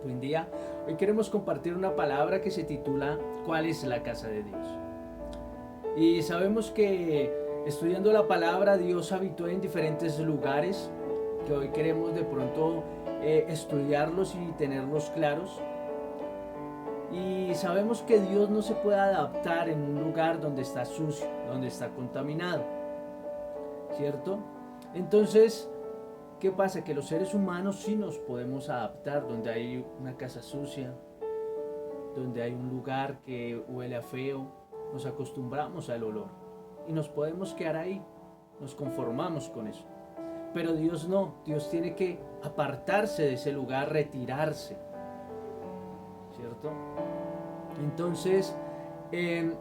Buen día. Hoy queremos compartir una palabra que se titula ¿Cuál es la casa de Dios? Y sabemos que estudiando la palabra Dios habitó en diferentes lugares, que hoy queremos de pronto estudiarlos y tenerlos claros. Y sabemos que Dios no se puede adaptar en un lugar donde está sucio, donde está contaminado, ¿cierto? Entonces, ¿qué pasa? Que los seres humanos sí nos podemos adaptar donde hay una casa sucia, donde hay un lugar que huele a feo, nos acostumbramos al olor y nos podemos quedar ahí, nos conformamos con eso. Pero Dios no, Dios tiene que apartarse de ese lugar, retirarse, ¿cierto? Entonces, eh,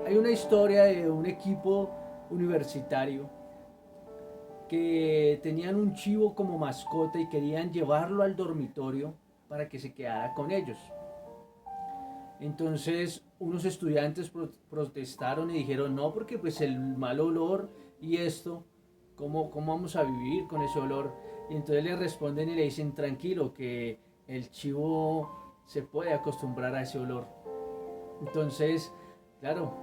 hay una historia de un equipo universitario que tenían un chivo como mascota y querían llevarlo al dormitorio para que se quedara con ellos. Entonces unos estudiantes protestaron y dijeron no, porque pues el mal olor y esto, ¿cómo vamos a vivir con ese olor? Y entonces le responden y le dicen tranquilo, que el chivo se puede acostumbrar a ese olor. Entonces, claro,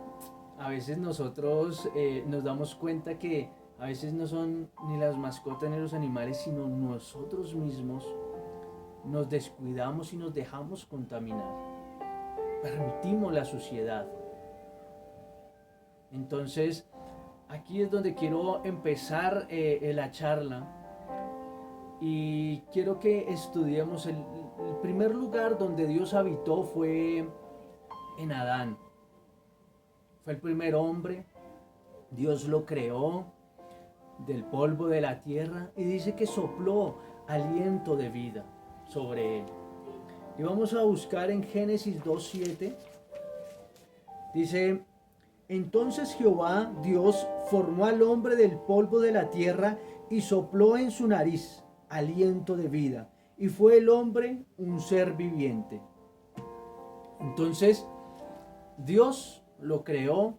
a veces nosotros nos damos cuenta que a veces no son ni las mascotas ni los animales, sino nosotros mismos nos descuidamos y nos dejamos contaminar. Permitimos la suciedad. Entonces, aquí es donde quiero empezar la charla y quiero que estudiemos el primer lugar donde Dios habitó fue en Adán. Fue el primer hombre, Dios lo creó del polvo de la tierra y dice que sopló aliento de vida sobre él. Y vamos a buscar en Génesis 2:7. Dice, entonces Jehová Dios formó al hombre del polvo de la tierra y sopló en su nariz aliento de vida. Y fue el hombre un ser viviente. Entonces Dios lo creó,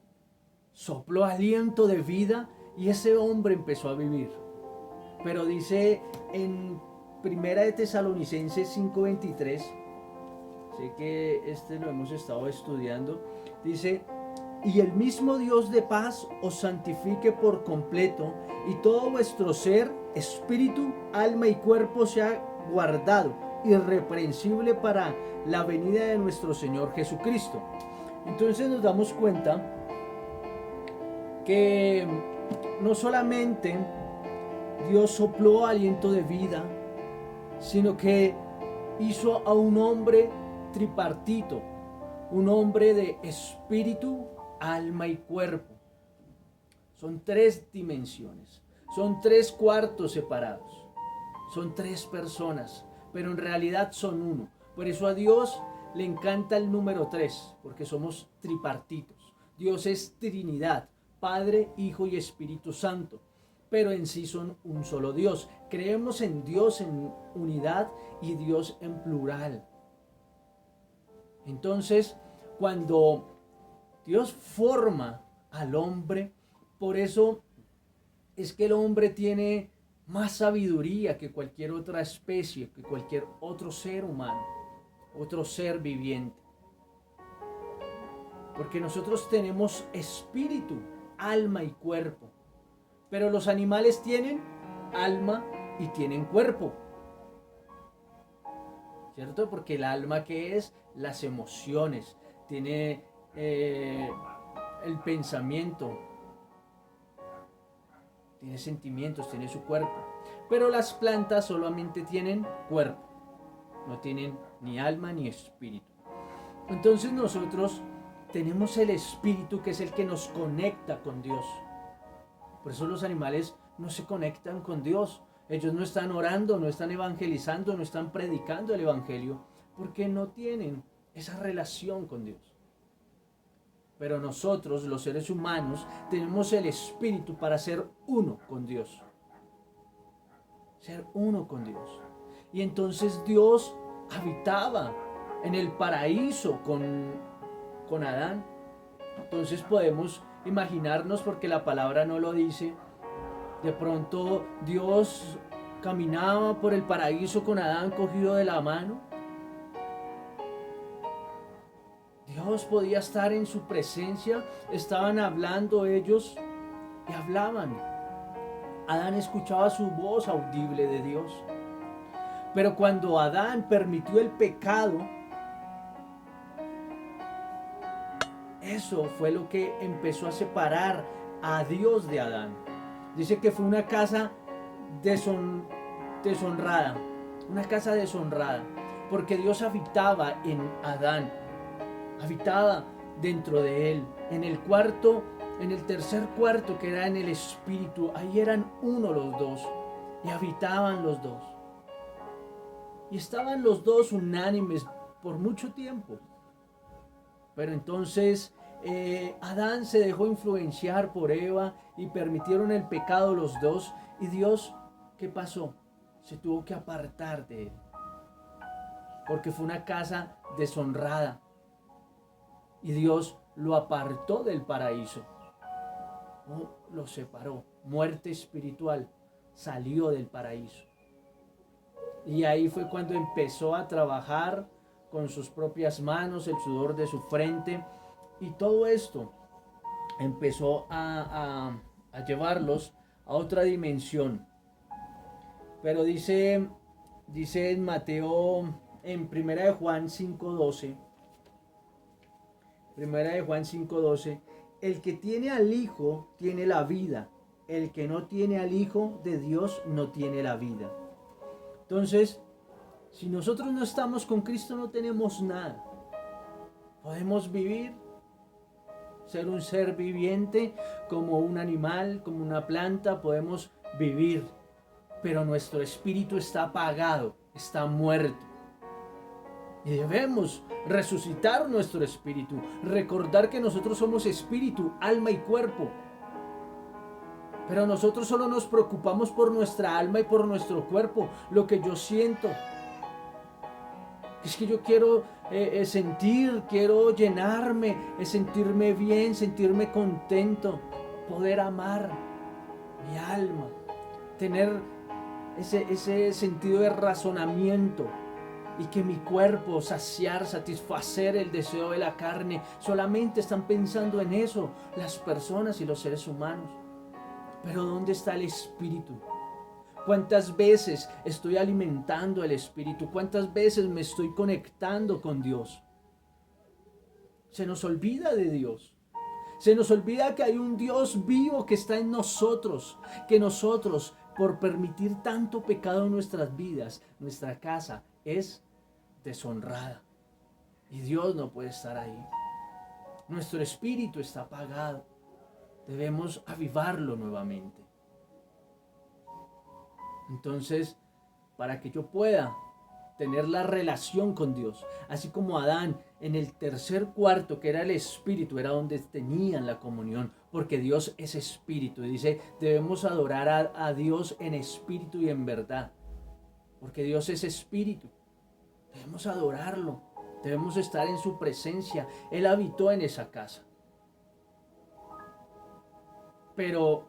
sopló aliento de vida y ese hombre empezó a vivir. Pero dice en Primera de Tesalonicenses 5:23, sé que lo hemos estado estudiando, dice, y el mismo Dios de paz os santifique por completo y todo vuestro ser, espíritu, alma y cuerpo sea guardado, irreprensible para la venida de nuestro Señor Jesucristo. Entonces nos damos cuenta que no solamente Dios sopló aliento de vida, sino que hizo a un hombre tripartito, un hombre de espíritu, alma y cuerpo. Son tres dimensiones, son tres cuartos separados, son tres personas, pero en realidad son uno. Por eso a Dios le encanta el número 3, porque somos tripartitos. Dios es Trinidad, Padre, Hijo y Espíritu Santo, pero en sí son un solo Dios. Creemos en Dios en unidad y Dios en plural. Entonces, cuando Dios forma al hombre, por eso es que el hombre tiene más sabiduría que cualquier otra especie, que cualquier otro ser humano, otro ser viviente. Porque nosotros tenemos espíritu, alma y cuerpo. Pero los animales tienen alma y tienen cuerpo. ¿Cierto? Porque el alma, ¿qué es? Las emociones. Tiene el pensamiento. Tiene sentimientos, tiene su cuerpo. Pero las plantas solamente tienen cuerpo. No tienen ni alma ni espíritu. Entonces nosotros tenemos el espíritu, que es el que nos conecta con Dios. Por eso los animales no se conectan con Dios. Ellos no están orando, no están evangelizando, no están predicando el evangelio, porque no tienen esa relación con Dios. Pero nosotros, los seres humanos, tenemos el espíritu para ser uno con Dios. Ser uno con Dios. Y entonces Dios habitaba en el paraíso con Adán. Entonces podemos imaginarnos, porque la palabra no lo dice, de pronto Dios caminaba por el paraíso con Adán cogido de la mano. Dios podía estar en su presencia, estaban hablando ellos y hablaban. Adán escuchaba su voz audible de Dios. Pero cuando Adán permitió el pecado, eso fue lo que empezó a separar a Dios de Adán. Dice que fue una casa deshonrada, una casa deshonrada, porque Dios habitaba en Adán, habitaba dentro de él, en el cuarto, en el tercer cuarto que era en el espíritu, ahí eran uno los dos, y habitaban los dos. Y estaban los dos unánimes por mucho tiempo. Pero entonces Adán se dejó influenciar por Eva y permitieron el pecado los dos. Y Dios, ¿qué pasó? Se tuvo que apartar de él. Porque fue una casa deshonrada. Y Dios lo apartó del paraíso. Lo separó. Muerte espiritual. Salió del paraíso. Y ahí fue cuando empezó a trabajar con sus propias manos, el sudor de su frente. Y todo esto empezó a llevarlos a otra dimensión. Pero dice en Mateo, en Primera de Juan 5:12, Primera de Juan 5:12, el que tiene al Hijo tiene la vida, el que no tiene al Hijo de Dios no tiene la vida. Entonces, si nosotros no estamos con Cristo, no tenemos nada. Podemos vivir, ser un ser viviente, como un animal, como una planta, podemos vivir, pero nuestro espíritu está apagado, está muerto. Y debemos resucitar nuestro espíritu, recordar que nosotros somos espíritu, alma y cuerpo. Pero nosotros solo nos preocupamos por nuestra alma y por nuestro cuerpo, lo que yo siento. Es que yo quiero sentir, quiero llenarme, sentirme bien, sentirme contento, poder amar mi alma, tener ese sentido de razonamiento y que mi cuerpo saciar, satisfacer el deseo de la carne. Solamente están pensando en eso las personas y los seres humanos. Pero ¿dónde está el espíritu? ¿Cuántas veces estoy alimentando el espíritu? ¿Cuántas veces me estoy conectando con Dios? Se nos olvida de Dios. Se nos olvida que hay un Dios vivo que está en nosotros. Que nosotros, por permitir tanto pecado en nuestras vidas, nuestra casa es deshonrada. Y Dios no puede estar ahí. Nuestro espíritu está apagado. Debemos avivarlo nuevamente. Entonces, para que yo pueda tener la relación con Dios, así como Adán en el tercer cuarto, que era el espíritu, era donde tenían la comunión, porque Dios es espíritu. Y dice, debemos adorar a Dios en espíritu y en verdad, porque Dios es espíritu. Debemos adorarlo, debemos estar en su presencia. Él habitó en esa casa. Pero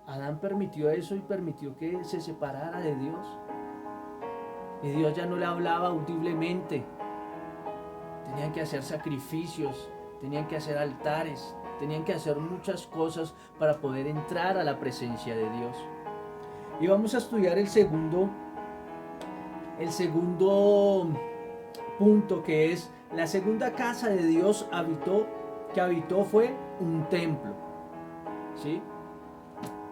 Adán permitió eso y permitió que se separara de Dios. Y Dios ya no le hablaba audiblemente. Tenían que hacer sacrificios, tenían que hacer altares, tenían que hacer muchas cosas para poder entrar a la presencia de Dios. Y vamos a estudiar el segundo punto, que es la segunda casa de Dios que habitó fue un templo. ¿Sí?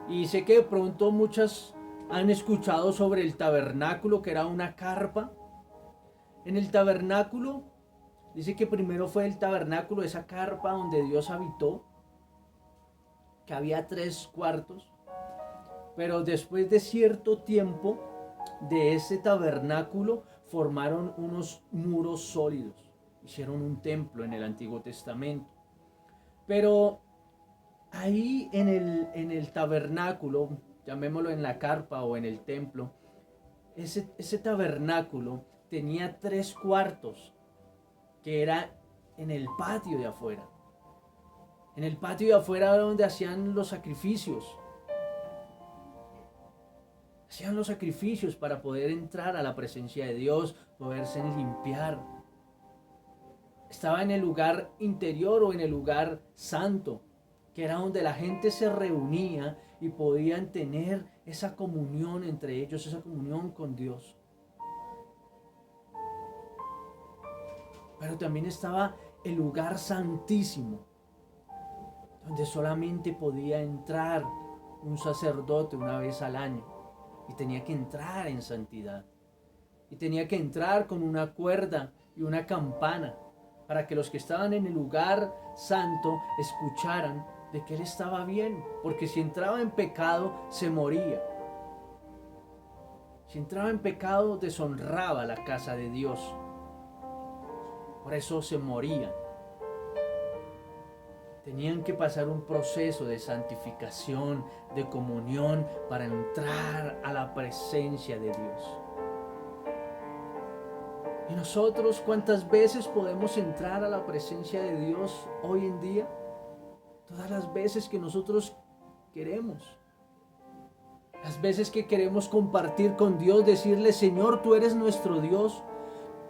Y sé que de pronto muchas han escuchado sobre el tabernáculo, que era una carpa. En el tabernáculo, dice que primero fue el tabernáculo, esa carpa donde Dios habitó, que había 3 cuartos. Pero después de cierto tiempo de ese tabernáculo formaron unos muros sólidos. Hicieron un templo en el Antiguo Testamento. Pero ahí en el tabernáculo, llamémoslo en la carpa o en el templo, ese tabernáculo tenía 3 cuartos, que era en el patio de afuera. En el patio de afuera era donde hacían los sacrificios. Hacían los sacrificios para poder entrar a la presencia de Dios, poderse limpiar. Estaba en el lugar interior o en el lugar santo, que era donde la gente se reunía y podían tener esa comunión entre ellos, esa comunión con Dios. Pero también estaba el lugar santísimo, donde solamente podía entrar un sacerdote una vez al año. Y tenía que entrar en santidad. Y tenía que entrar con una cuerda y una campana para que los que estaban en el lugar santo escucharan de que él estaba bien. Porque si entraba en pecado, se moría. Si entraba en pecado, deshonraba la casa de Dios. Por eso se morían. Tenían que pasar un proceso de santificación, de comunión, para entrar a la presencia de Dios. ¿Y nosotros cuántas veces podemos entrar a la presencia de Dios hoy en día? Todas las veces que nosotros queremos. Las veces que queremos compartir con Dios, decirle: Señor, tú eres nuestro Dios.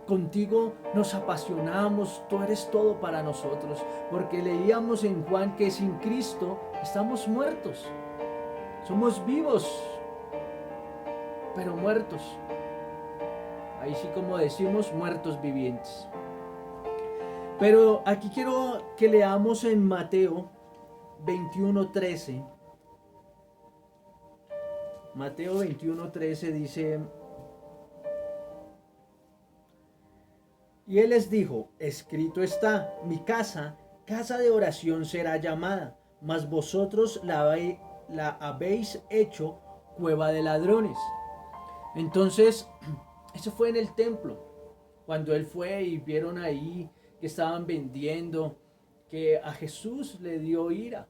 Contigo nos apasionamos, tú eres todo para nosotros, porque leíamos en Juan que sin Cristo estamos muertos. Somos vivos, pero muertos. Ahí sí, como decimos, muertos vivientes. Pero aquí quiero que leamos en Mateo 21:13. Mateo 21:13 dice: y él les dijo: escrito está, mi casa, casa de oración será llamada, mas vosotros la habéis hecho cueva de ladrones. Entonces, eso fue en el templo. Cuando él fue y vieron ahí que estaban vendiendo, que a Jesús le dio ira.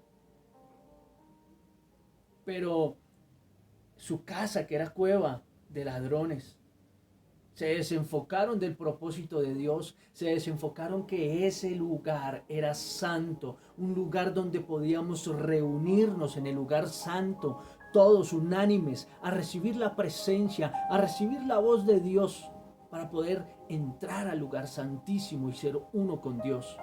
Pero su casa, que era cueva de ladrones, se desenfocaron del propósito de Dios, se desenfocaron que ese lugar era santo, un lugar donde podíamos reunirnos en el lugar santo, todos unánimes, a recibir la presencia, a recibir la voz de Dios, para poder entrar al lugar santísimo y ser uno con Dios.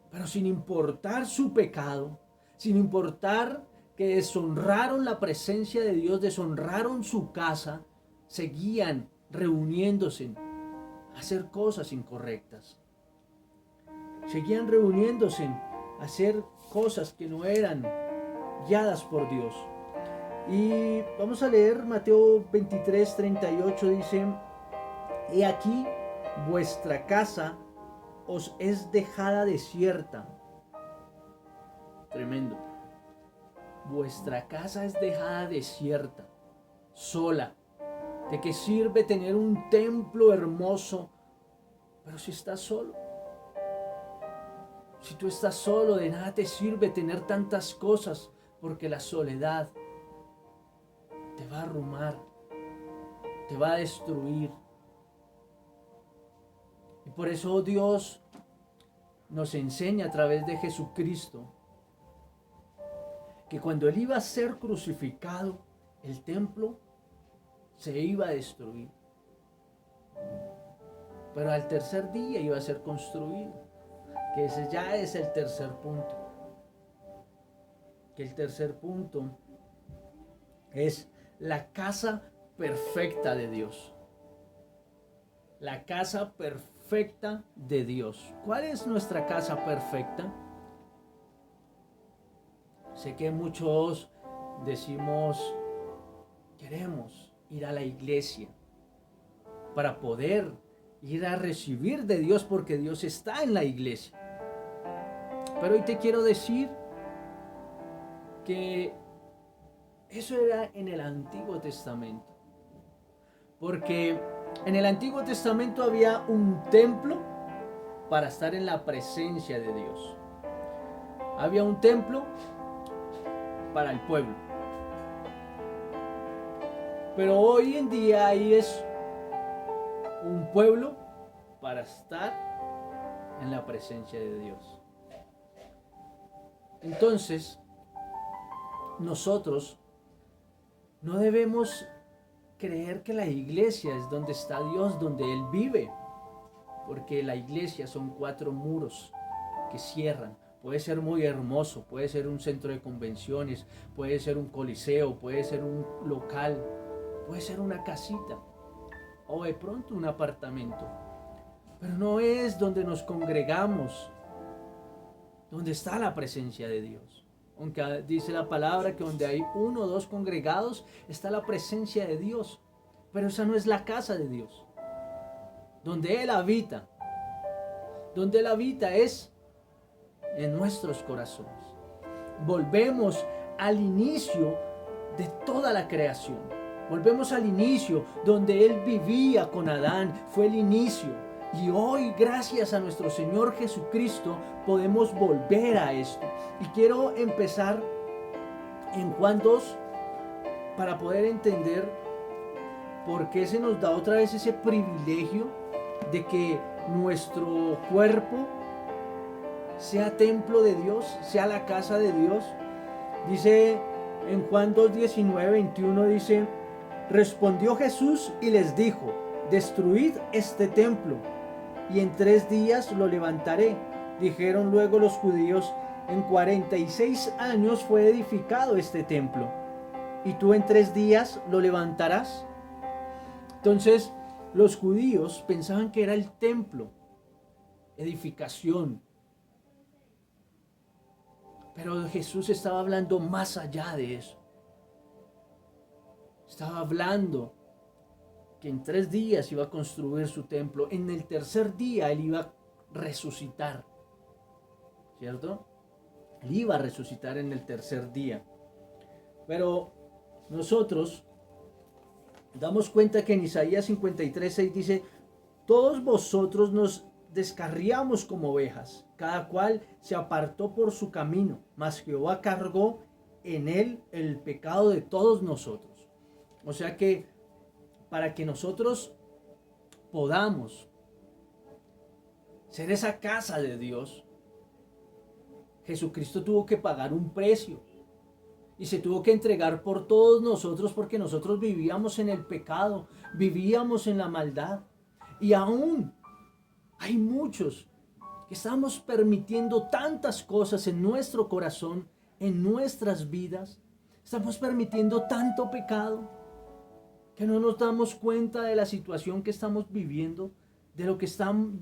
Pero sin importar su pecado, sin importar que deshonraron la presencia de Dios, deshonraron su casa, seguían reuniéndose a hacer cosas incorrectas. Seguían reuniéndose a hacer cosas que no eran guiadas por Dios. Y vamos a leer Mateo 23:38, dice: he aquí vuestra casa os es dejada desierta. Tremendo. Vuestra casa es dejada desierta, sola. ¿De qué sirve tener un templo hermoso, pero si estás solo? Si tú estás solo, de nada te sirve tener tantas cosas, porque la soledad te va a arrumar, te va a destruir. Y por eso Dios nos enseña a través de Jesucristo que cuando Él iba a ser crucificado, el templo se iba a destruir, pero al tercer día iba a ser construido, que ese ya es el tercer punto. Que el tercer punto es la casa perfecta de Dios. La casa perfecta de Dios. ¿Cuál es nuestra casa perfecta? Sé que muchos decimos: queremos ir a la iglesia para poder ir a recibir de Dios, porque Dios está en la iglesia. Pero hoy te quiero decir que eso era en el Antiguo Testamento, porque en el Antiguo Testamento había un templo para estar en la presencia de Dios. Había un templo para el pueblo. Pero hoy en día ahí es un pueblo para estar en la presencia de Dios. Entonces, nosotros No debemos creer que la iglesia es donde está Dios, donde Él vive, porque la iglesia son 4 muros que cierran. Puede ser muy hermoso, puede ser un centro de convenciones, puede ser un coliseo, puede ser un local, puede ser una casita o de pronto un apartamento, pero no es donde nos congregamos, donde está la presencia de Dios. Aunque dice la palabra que donde hay 1 o 2 congregados está la presencia de Dios, pero esa no es la casa de Dios. Donde Él habita es en nuestros corazones. Volvemos al inicio de toda la creación. Volvemos al inicio donde Él vivía con Adán. Fue el inicio. Y hoy, gracias a nuestro Señor Jesucristo, podemos volver a esto. Y quiero empezar en Juan 2 para poder entender por qué se nos da otra vez ese privilegio de que nuestro cuerpo sea templo de Dios, sea la casa de Dios. Dice en Juan 2, 19, 21, dice: respondió Jesús y les dijo: destruid este templo, y en 3 días lo levantaré. Dijeron luego los judíos: en 46 años fue edificado este templo, y tú en 3 días lo levantarás. Entonces, los judíos pensaban que era el templo, edificación. Pero Jesús estaba hablando más allá de eso. Estaba hablando que en 3 días iba a construir su templo. En el tercer día Él iba a resucitar. ¿Cierto? Él iba a resucitar en el tercer día. Pero nosotros damos cuenta que en Isaías 53:6 dice: todos vosotros nos descarriamos como ovejas, cada cual se apartó por su camino, mas Jehová cargó en él el pecado de todos nosotros. O sea que para que nosotros podamos ser esa casa de Dios, Jesucristo tuvo que pagar un precio y se tuvo que entregar por todos nosotros, porque nosotros vivíamos en el pecado, vivíamos en la maldad. Y aún hay muchos que estamos permitiendo tantas cosas en nuestro corazón, en nuestras vidas. Estamos permitiendo tanto pecado que no nos damos cuenta de la situación que estamos viviendo, de lo que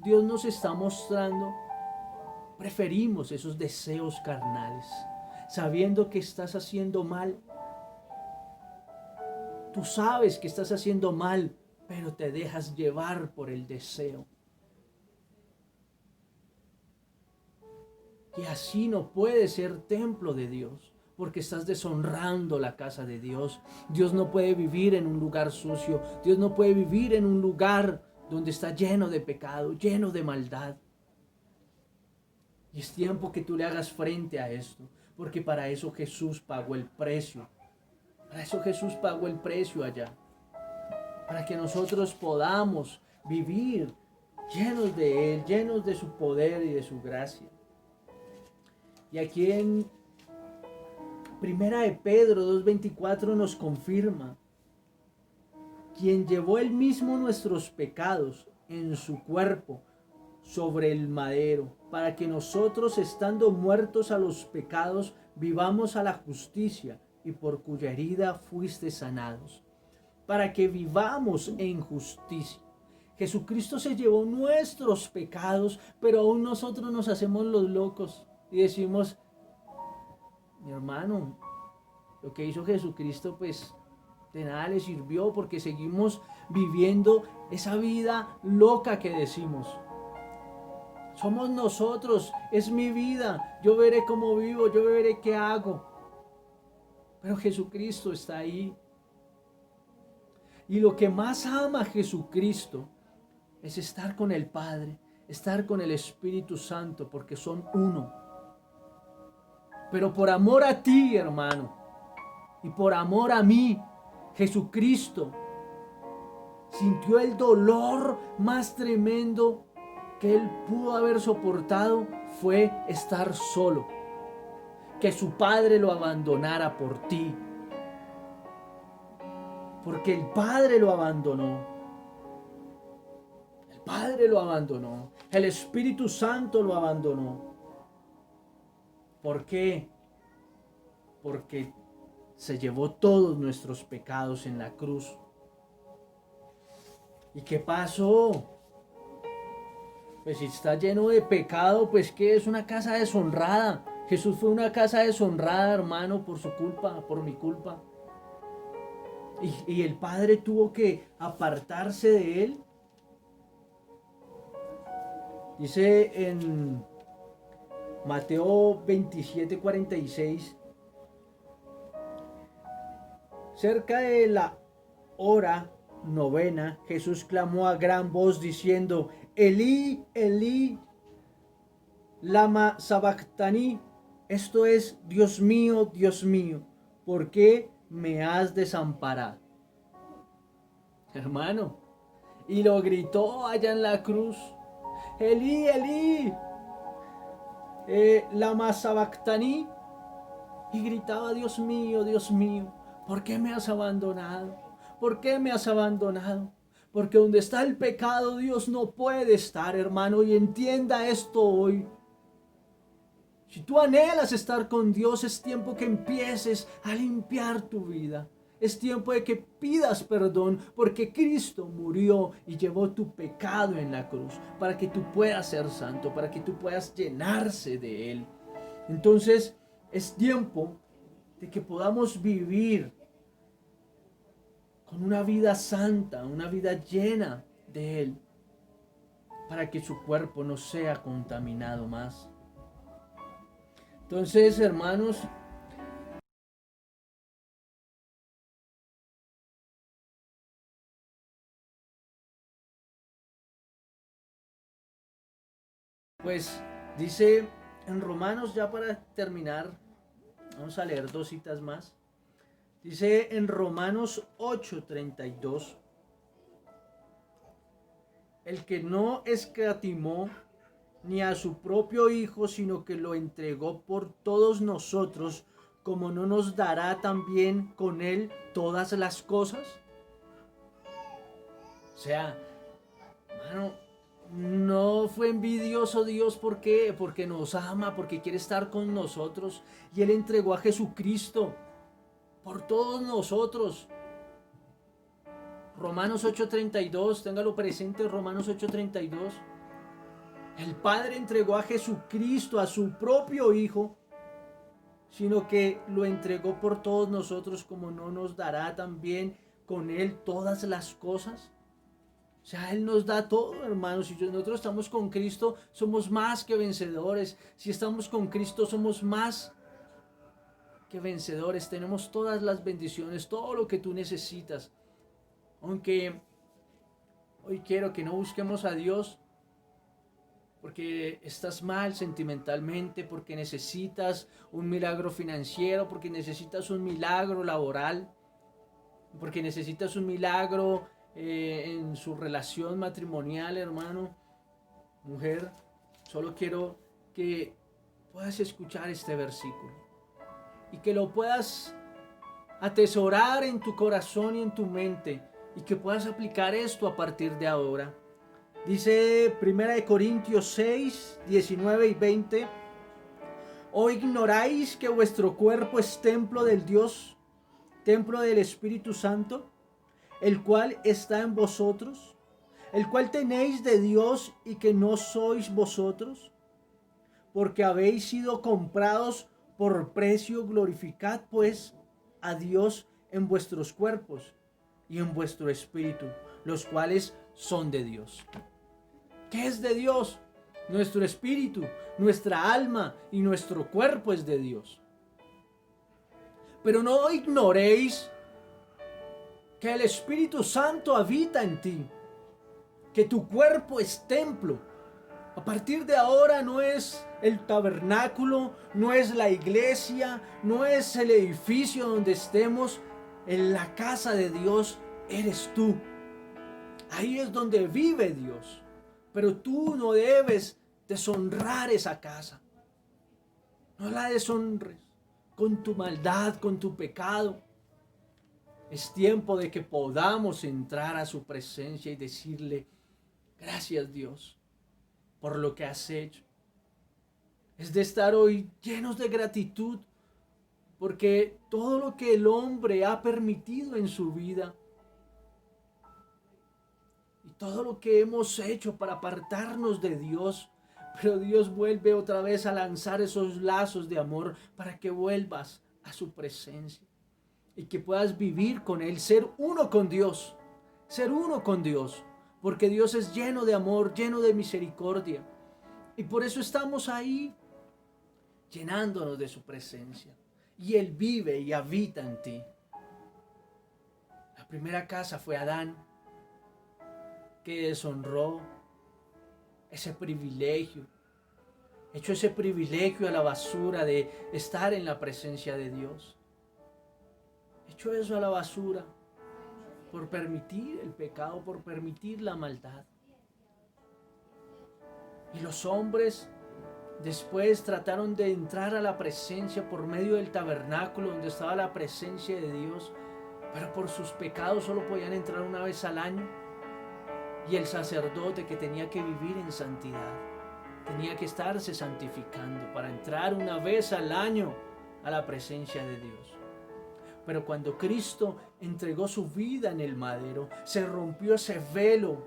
Dios nos está mostrando. Preferimos esos deseos carnales, sabiendo que estás haciendo mal. Tú sabes que estás haciendo mal, pero te dejas llevar por el deseo. Y así no puede ser templo de Dios, porque estás deshonrando la casa de Dios. Dios no puede vivir en un lugar sucio. Dios no puede vivir en un lugar donde está lleno de pecado, lleno de maldad. Y es tiempo que tú le hagas frente a esto, porque para eso Jesús pagó el precio. Para eso Jesús pagó el precio allá. Para que nosotros podamos vivir llenos de Él, llenos de su poder y de su gracia. Y aquí en Primera de Pedro 2:24 nos confirma: quien llevó él mismo nuestros pecados en su cuerpo sobre el madero, para que nosotros, estando muertos a los pecados, vivamos a la justicia, y por cuya herida fuiste sanados. Para que vivamos en justicia. Jesucristo se llevó nuestros pecados, pero aún nosotros nos hacemos los locos y decimos: mi hermano, lo que hizo Jesucristo pues de nada le sirvió, porque seguimos viviendo esa vida loca que decimos. Somos nosotros, es mi vida, yo veré cómo vivo, yo veré qué hago. Pero Jesucristo está ahí. Y lo que más ama a Jesucristo es estar con el Padre, estar con el Espíritu Santo, porque son uno. Pero por amor a ti, hermano, y por amor a mí, Jesucristo sintió el dolor más tremendo que Él pudo haber soportado, fue estar solo. Que su Padre lo abandonara por ti. porque el Padre lo abandonó. El Padre lo abandonó. El Espíritu Santo lo abandonó. ¿Por qué? Porque se llevó todos nuestros pecados en la cruz. ¿Y qué pasó? Pues si está lleno de pecado, pues ¿qué es? Una casa deshonrada. Jesús fue una casa deshonrada, hermano, por su culpa, por mi culpa. Y el Padre tuvo que apartarse de él. Dice en Mateo 27:46, cerca de la hora novena, Jesús clamó a gran voz diciendo: Elí, Elí, lama sabactani. Esto es: Dios mío, ¿por qué me has desamparado? Hermano, y lo gritó allá en la cruz: Elí, Elí, lama sabactani. Y gritaba: Dios mío, ¿por qué me has abandonado? ¿Por qué me has abandonado? Porque donde está el pecado, Dios no puede estar, hermano, y entienda esto hoy. Si tú anhelas estar con Dios, es tiempo que empieces a limpiar tu vida. Es tiempo de que pidas perdón, porque Cristo murió y llevó tu pecado en la cruz para que tú puedas ser santo, para que tú puedas llenarse de Él. Entonces, es tiempo de que podamos vivir con una vida santa, una vida llena de Él, para que su cuerpo no sea contaminado más. Entonces, hermanos, pues dice en Romanos, ya para terminar, vamos a leer dos citas más. Dice en Romanos 8:32, el que no escatimó ni a su propio Hijo, sino que lo entregó por todos nosotros, ¿cómo no nos dará también con Él todas las cosas? O sea, hermano, no fue envidioso Dios. ¿Por qué? Porque nos ama, porque quiere estar con nosotros. Y Él entregó a Jesucristo por todos nosotros. Romanos 8:32, téngalo presente, Romanos 8:32. El Padre entregó a Jesucristo, a su propio Hijo, sino que lo entregó por todos nosotros, como no nos dará también con Él todas las cosas. O sea, Él nos da todo, hermanos. Si nosotros estamos con Cristo, somos más que vencedores. Si estamos con Cristo, somos más que vencedores. Tenemos todas las bendiciones, todo lo que tú necesitas. Aunque hoy quiero que no busquemos a Dios porque estás mal sentimentalmente, porque necesitas un milagro financiero, porque necesitas un milagro laboral, porque necesitas un milagro en su relación matrimonial, hermano, mujer. Solo quiero que puedas escuchar este versículo y que lo puedas atesorar en tu corazón y en tu mente, y que puedas aplicar esto a partir de ahora. Dice 1 Corintios 6, 19 y 20: ¿O ignoráis que vuestro cuerpo es templo del Dios, templo del Espíritu Santo, el cual está en vosotros, el cual tenéis de Dios, y que no sois vosotros? Porque habéis sido comprados por precio. Glorificad pues a Dios en vuestros cuerpos y en vuestro espíritu, los cuales son de Dios. ¿Qué es de Dios? Nuestro espíritu, nuestra alma y nuestro cuerpo es de Dios. Pero no ignoréis que el Espíritu Santo habita en ti, que tu cuerpo es templo. A partir de ahora no es el tabernáculo, no es la iglesia, no es el edificio donde estemos. En la casa de Dios eres tú. Ahí es donde vive Dios. Pero tú no debes deshonrar esa casa. No la deshonres con tu maldad, con tu pecado. Es tiempo de que podamos entrar a su presencia y decirle, gracias Dios por lo que has hecho. Es de estar hoy llenos de gratitud porque todo lo que el hombre ha permitido en su vida y todo lo que hemos hecho para apartarnos de Dios, pero Dios vuelve otra vez a lanzar esos lazos de amor para que vuelvas a su presencia y que puedas vivir con Él, ser uno con Dios, ser uno con Dios, porque Dios es lleno de amor, lleno de misericordia, y por eso estamos ahí, llenándonos de su presencia, y Él vive y habita en ti. La primera casa fue Adán, que deshonró ese privilegio, echó ese privilegio a la basura de estar en la presencia de Dios. Echó eso a la basura por permitir el pecado, por permitir la maldad. Y los hombres después trataron de entrar a la presencia por medio del tabernáculo donde estaba la presencia de Dios, pero por sus pecados solo podían entrar una vez al año. Y el sacerdote que tenía que vivir en santidad, tenía que estarse santificando para entrar una vez al año a la presencia de Dios. Pero cuando Cristo entregó su vida en el madero, se rompió ese velo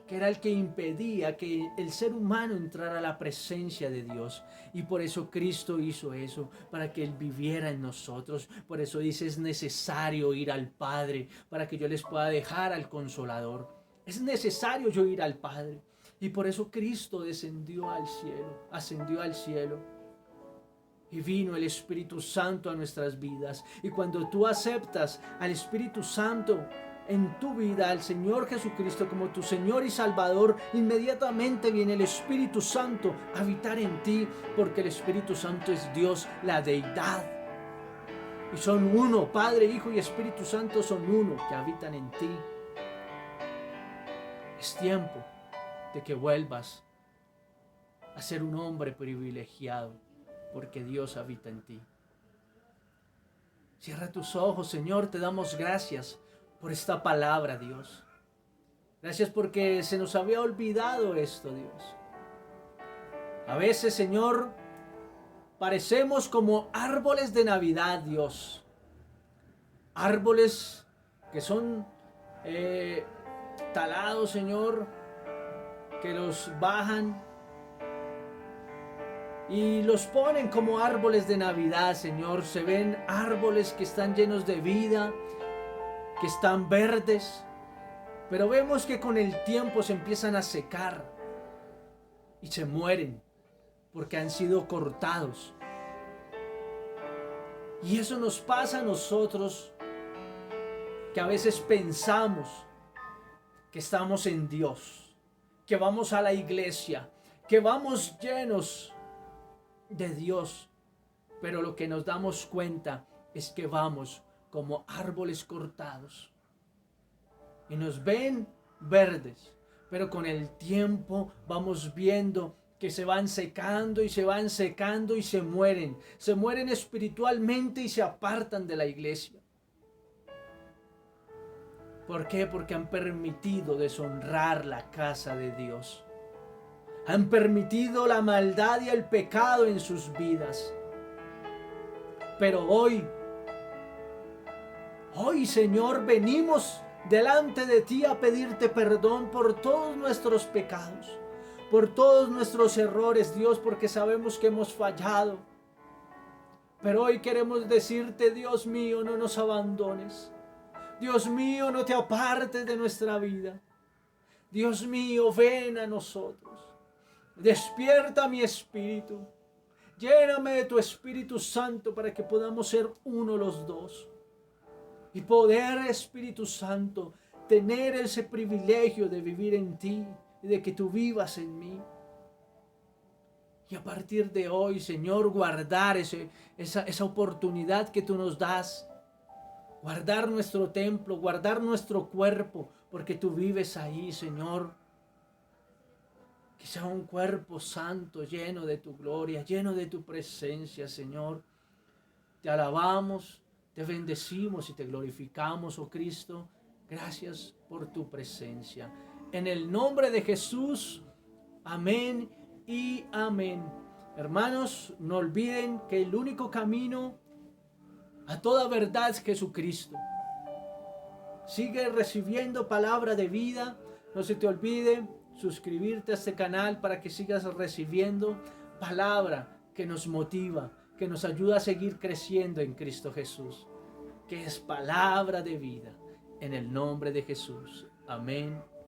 que era el que impedía que el ser humano entrara a la presencia de Dios. Y por eso Cristo hizo eso, para que Él viviera en nosotros. Por eso dice, es necesario ir al Padre, para que yo les pueda dejar al Consolador. Es necesario yo ir al Padre. Y por eso Cristo descendió al cielo, ascendió al cielo. Y vino el Espíritu Santo a nuestras vidas. Y cuando tú aceptas al Espíritu Santo en tu vida, al Señor Jesucristo como tu Señor y Salvador, inmediatamente viene el Espíritu Santo a habitar en ti, porque el Espíritu Santo es Dios, la deidad. Y son uno, Padre, Hijo y Espíritu Santo son uno que habitan en ti. Es tiempo de que vuelvas a ser un hombre privilegiado, porque Dios habita en ti. Cierra tus ojos, Señor, te damos gracias por esta palabra, Dios. Gracias porque se nos había olvidado esto, Dios. A veces, Señor, parecemos como árboles de Navidad, Dios. Árboles que son talados, Señor, que los bajan y los ponen como árboles de Navidad, Señor. Se ven árboles que están llenos de vida, que están verdes, pero vemos que con el tiempo se empiezan a secar y se mueren porque han sido cortados. Y eso nos pasa a nosotros, que a veces pensamos que estamos en Dios, que vamos a la iglesia, que vamos llenos de Dios, pero lo que nos damos cuenta es que vamos como árboles cortados y nos ven verdes, pero con el tiempo vamos viendo que se van secando y se van secando y se mueren espiritualmente y se apartan de la iglesia. ¿Por qué? Porque han permitido deshonrar la casa de Dios. Han permitido la maldad y el pecado en sus vidas. Pero hoy, Señor, venimos delante de ti a pedirte perdón por todos nuestros pecados, por todos nuestros errores, Dios, porque sabemos que hemos fallado. Pero hoy queremos decirte, Dios mío, no nos abandones. Dios mío, no te apartes de nuestra vida. Dios mío, ven a nosotros. Despierta mi espíritu. Lléname de tu Espíritu Santo para que podamos ser uno los dos. Y poder, Espíritu Santo, tener ese privilegio de vivir en ti y de que tú vivas en mí. Y a partir de hoy, Señor, guardar esa oportunidad que tú nos das. Guardar nuestro templo, guardar nuestro cuerpo, porque tú vives ahí, Señor. Que sea un cuerpo santo, lleno de tu gloria, lleno de tu presencia, Señor. Te alabamos, Te bendecimos y te glorificamos, oh Cristo. Gracias por tu presencia. En el nombre de Jesús, amén y amén. Hermanos, no olviden que el único camino a toda verdad es Jesucristo. Sigue recibiendo palabra de vida. No se te olvide suscribirte a este canal para que sigas recibiendo palabra que nos motiva, que nos ayuda a seguir creciendo en Cristo Jesús, que es palabra de vida. En el nombre de Jesús. Amén